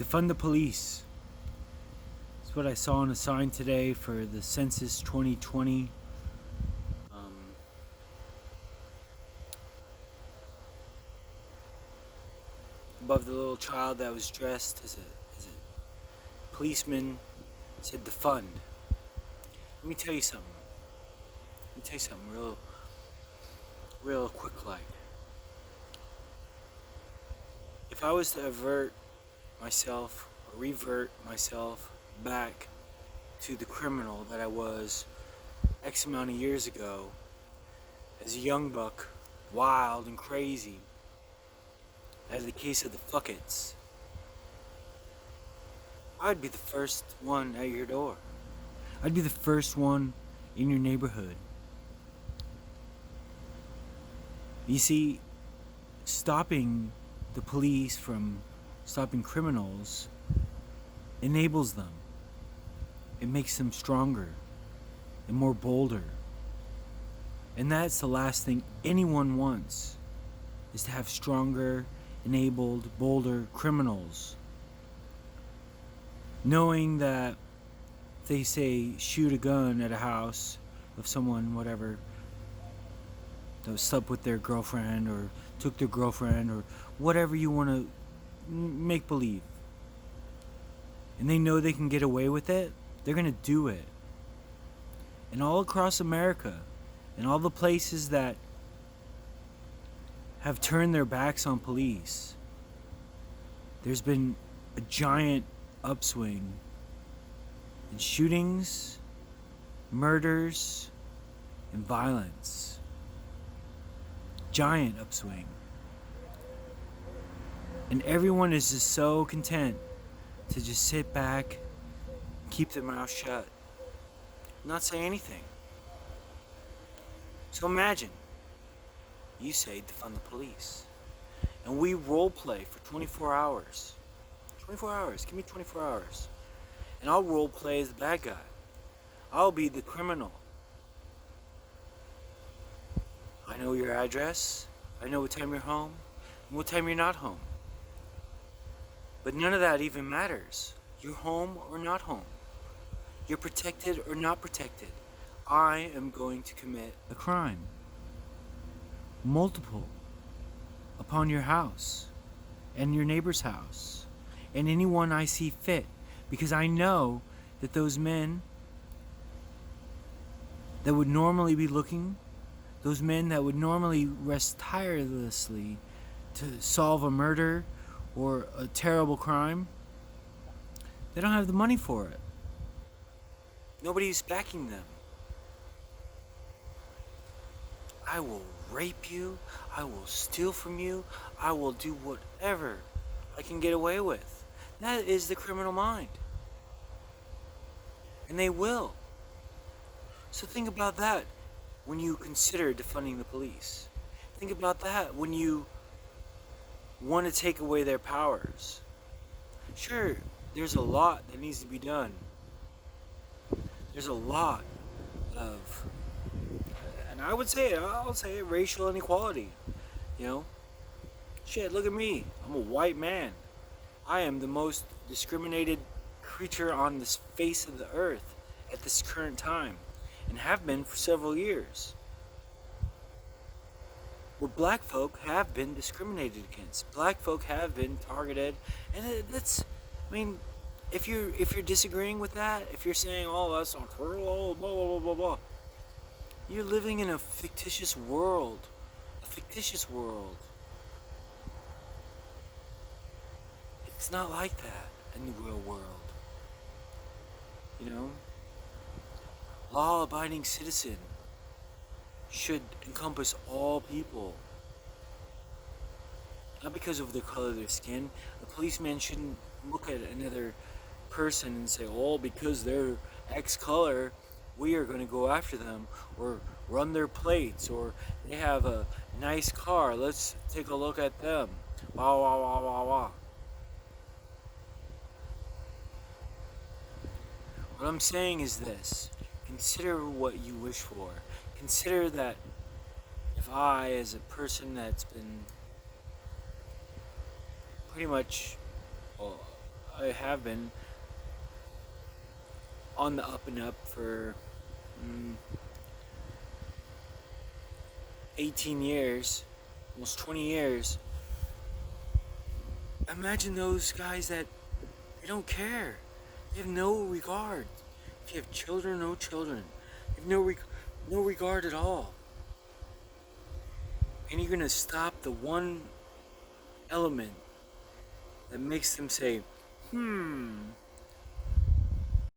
Defund the police. That's what I saw on a sign today for the census 2020. Above the little child that was dressed as a policeman said defund. Let me tell you something. Real quick like. If I was to revert myself back to the criminal that I was X amount of years ago, as a young buck, wild and crazy, as the case of the fuckets, I'd be the first one at your door. I'd be the first one in your neighborhood. You see, stopping the police from stopping criminals enables them. It makes them stronger and more bolder. And that's the last thing anyone wants, is to have stronger, enabled, bolder criminals. Knowing that if they say shoot a gun at a house of someone, whatever, that slept with their girlfriend or took their girlfriend or whatever you want to make believe, and they know they can get away with it, they're going to do it. And all across America, and all the places that have turned their backs on police, there's been a giant upswing in shootings, murders, and violence. Giant upswing. And everyone is just so content to just sit back, keep their mouth shut, not say anything. So imagine, you say defund the police, and we role play for 24 hours. 24 hours, give me 24 hours. And I'll role play as the bad guy. I'll be the criminal. I know your address, I know what time you're home, and what time you're not home. But none of that even matters. You're home or not home. You're protected or not protected. I am going to commit a crime. Multiple. Upon your house. And your neighbor's house. And anyone I see fit. Because I know that those men that would normally be looking, those men that would normally rest tirelessly to solve a murder or a terrible crime, they don't have the money for it. Nobody's backing them. I will rape you, I will steal from you, I will do whatever I can get away with. That is the criminal mind. And they will. So think about that when you consider defunding the police. Think about that when you want to take away their powers. Sure, there's a lot that needs to be done. There's a lot of, and I'll say it, racial inequality. You know? Shit, look at me. I'm a white man. I am the most discriminated creature on this face of the earth at this current time, and have been for several years. Where black folk have been discriminated against. Black folk have been targeted, and that's, I mean, if you're disagreeing with that, if you're saying, oh, that's not true, oh, blah, blah, blah, blah, blah, you're living in a fictitious world. A fictitious world. It's not like that in the real world. You know? Law-abiding citizen should encompass all people. Not because of the color of their skin. A policeman shouldn't look at another person and say, oh, because they're X color, we are going to go after them, or run their plates, or they have a nice car, let's take a look at them. Wah, wah, wah, wah, wah. What I'm saying is this. Consider what you wish for. Consider that if I, as a person that's been pretty much, well, have been on the up and up for mm, 18 years, almost 20 years. Imagine those guys that they don't care. They have no regard. If you have children, no children. They have no regard at all. And you're gonna stop the one element that makes them say,